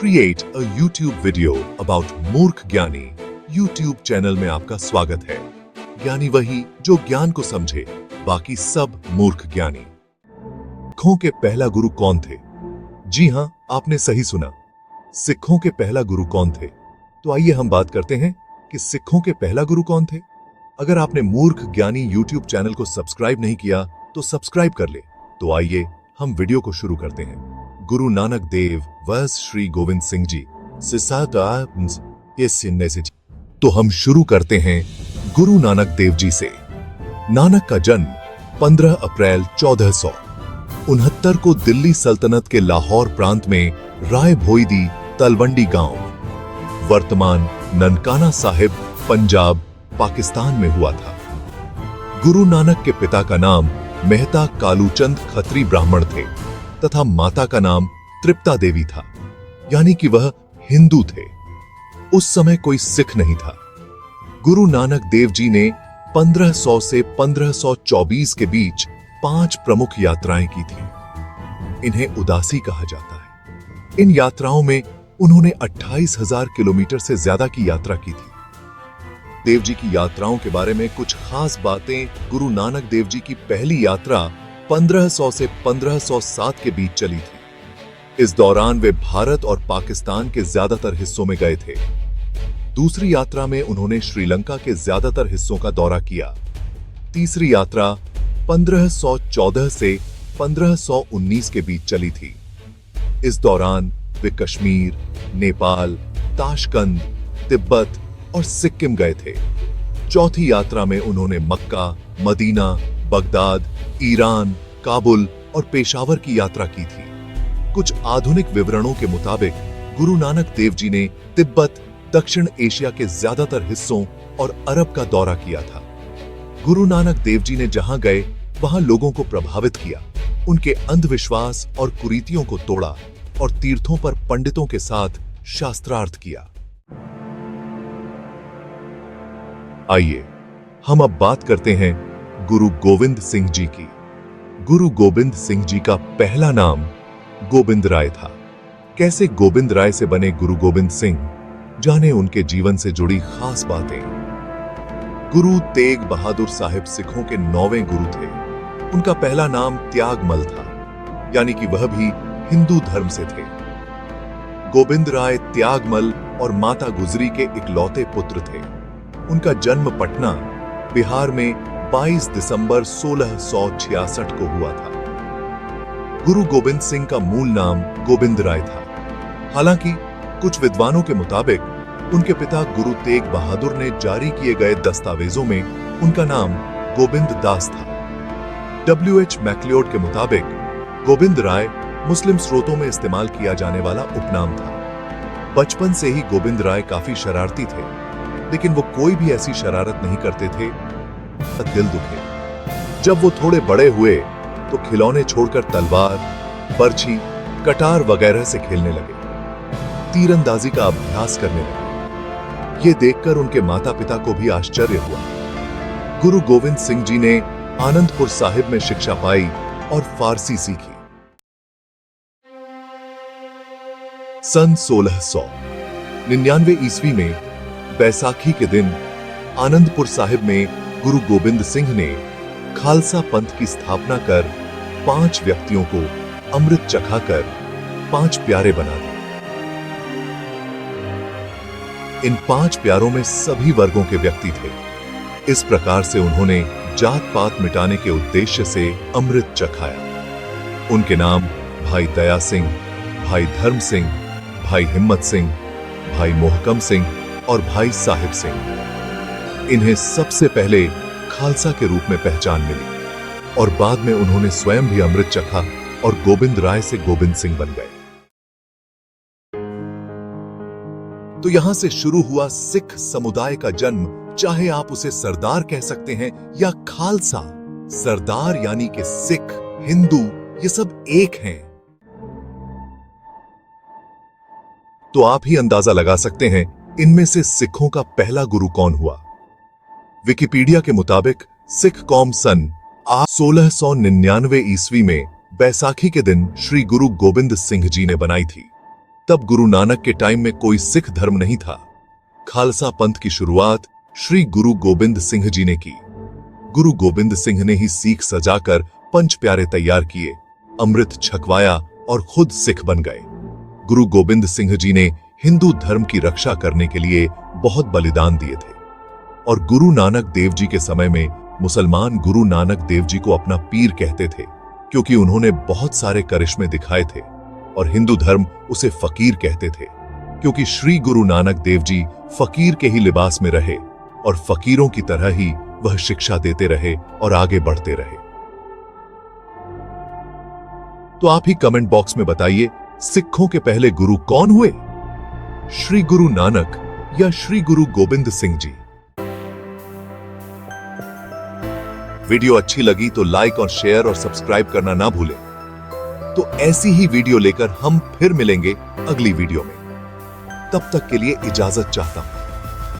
Create a YouTube video about मूर्ख ज्ञानी YouTube channel में आपका स्वागत है। ज्ञानी वही जो ज्ञान को समझे, बाकी सब मूर्ख ज्ञानी। सिखों के पहला गुरु कौन थे? जी हां, आपने सही सुना। सिखों के पहला गुरु कौन थे? तो आइए हम बात करते हैं कि सिखों के पहला गुरु कौन थे। अगर आपने मूर्ख ज्ञानी यूट्यूब चैनल को सब्सक्राइब नहीं किया तो सब्सक्राइब कर ले। तो आइए हम वीडियो को शुरू करते हैं। गुरु नानक देव वस श्री गोविंद सिंह जी से। तो हम शुरू करते हैं गुरु नानक देव जी से। नानक का जन्म 15 अप्रैल 1469 को दिल्ली सल्तनत के लाहौर प्रांत में राय भोईदी तलवंडी गांव, वर्तमान ननकाना साहिब, पंजाब, पाकिस्तान में हुआ था। गुरु नानक के पिता का नाम मेहता कालूचंद खत्री ब्राह्मण थे तथा माता का नाम तृप्ता देवी था, यानी कि वह हिंदू थे। उस समय कोई सिख नहीं था। गुरु नानक देव जी ने 1500 से 1524 के बीच 5 प्रमुख यात्राएं की थी। इन्हें उदासी कहा जाता है। इन यात्राओं में उन्होंने 28,000 किलोमीटर से ज्यादा की यात्रा की थी। देव जी की यात्राओं के बारे में कुछ खास बातें। गुरु नानक देव जी की पहली यात्रा 1500 से 1507 के बीच चली थी। इस दौरान वे भारत और पाकिस्तान के ज्यादातर हिस्सों में गए थे। दूसरी यात्रा में उन्होंने श्रीलंका के ज्यादातर हिस्सों का दौरा किया। तीसरी यात्रा 1514 से 1519 के बीच चली थी। इस दौरान वे कश्मीर, नेपाल, ताशकंद, तिब्बत और सिक्किम गए थे। चौथी यात्रा में उन्होंने मक्का, मदीना, बगदाद, ईरान, काबुल और पेशावर की यात्रा की थी। कुछ आधुनिक विवरणों के मुताबिक गुरु नानक देव जी ने तिब्बत, दक्षिण एशिया के ज्यादातर हिस्सों और अरब का दौरा किया था। गुरु नानक देव जी ने जहां गए वहां लोगों को प्रभावित किया, उनके अंधविश्वास और कुरीतियों को तोड़ा और तीर्थों पर पंडितों के साथ शास्त्रार्थ किया। आइए हम अब बात करते हैं गुरु गोविंद सिंह जी की। गुरु गोविंद सिंह जी का पहला नाम गोविंद राय था। कैसे गोविंद राय से बने गुरु गोविंद सिंह, जाने उनके जीवन से जुड़ी खास बातें। गुरु तेग बहादुर साहिब सिखों के 9वें गुरु थे। उनका पहला नाम त्यागमल था, यानी कि वह भी हिंदू धर्म से थे। गोविंद राय त्यागमल और माता गुजरी के इकलौते पुत्र थे। उनका जन्म पटना, बिहार में 22 दिसंबर 1666 को हुआ था। गुरु गोविंद सिंह का मूल नाम गोविंद राय था। हालांकि कुछ विद्वानों के मुताबिक उनके पिता गुरु तेग बहादुर ने जारी किए गए दस्तावेजों में उनका नाम गोविंद दास था। W.H. मैक्लियोड के मुताबिक गोविंद राय मुस्लिम स्रोतों में इस्तेमाल किया जाने वाला उपनाम था। बचपन से ही गोविंद राय काफी शरारती थे, लेकिन वो कोई भी ऐसी शरारत नहीं करते थे दिल दुखे। जब वो थोड़े बड़े हुए तो खिलौने छोड़कर तलवार, बर्छी, कटार वगैरह से खेलने लगे। तीरंदाजी का अभ्यास करने लगे। ये देखकर उनके माता पिता को भी आश्चर्य हुआ। गुरु गोविंद सिंह जी ने आनंदपुर साहिब में शिक्षा पाई और फारसी सीखी। सन 1699 ईस्वी में बैसाखी के दिन आनंदपुर साहिब में गुरु गोविंद सिंह ने खालसा पंथ की स्थापना कर 5 व्यक्तियों को अमृत चखाकर 5 प्यारे बना दिए। इन 5 प्यारों में सभी वर्गों के व्यक्ति थे। इस प्रकार से उन्होंने जात पात मिटाने के उद्देश्य से अमृत चखाया। उनके नाम भाई दया सिंह, भाई धर्म सिंह, भाई हिम्मत सिंह, भाई मोहकम सिंह और भाई साहिब सिंह। इन्हें सबसे पहले खालसा के रूप में पहचान मिली और बाद में उन्होंने स्वयं भी अमृत चखा और गोविंद राय से गोविंद सिंह बन गए। तो यहां से शुरू हुआ सिख समुदाय का जन्म। चाहे आप उसे सरदार कह सकते हैं या खालसा। सरदार यानी कि सिख, हिंदू, ये सब एक हैं। तो आप ही अंदाजा लगा सकते हैं इनमें से सिखों का पहला गुरु कौन हुआ। विकिपीडिया के मुताबिक सिख कौम सन 1699 ईस्वी में बैसाखी के दिन श्री गुरु गोविंद सिंह जी ने बनाई थी। तब गुरु नानक के टाइम में कोई सिख धर्म नहीं था। खालसा पंथ की शुरुआत श्री गुरु गोबिंद सिंह जी ने की। गुरु गोबिंद सिंह ने ही सीख सजाकर पंच प्यारे तैयार किए, अमृत छकवाया और खुद सिख बन गए। गुरु गोबिंद सिंह जी ने हिंदू धर्म की रक्षा करने के लिए बहुत बलिदान दिए थे और गुरु नानक देव जी के समय में मुसलमान गुरु नानक देव जी को अपना पीर कहते थे, क्योंकि उन्होंने बहुत सारे करिश्मे दिखाए थे, और हिंदू धर्म उसे फकीर कहते थे, क्योंकि श्री गुरु नानक देव जी फकीर के ही लिबास में रहे और फकीरों की तरह ही वह शिक्षा देते रहे और आगे बढ़ते रहे। तो आप ही कमेंट बॉक्स में बताइए, सिखों के पहले गुरु कौन हुए, श्री गुरु नानक या श्री गुरु गोबिंद सिंह जी? वीडियो अच्छी लगी तो लाइक और शेयर और सब्सक्राइब करना ना भूलें। तो ऐसी ही वीडियो लेकर हम फिर मिलेंगे अगली वीडियो में। तब तक के लिए इजाजत चाहता हूं।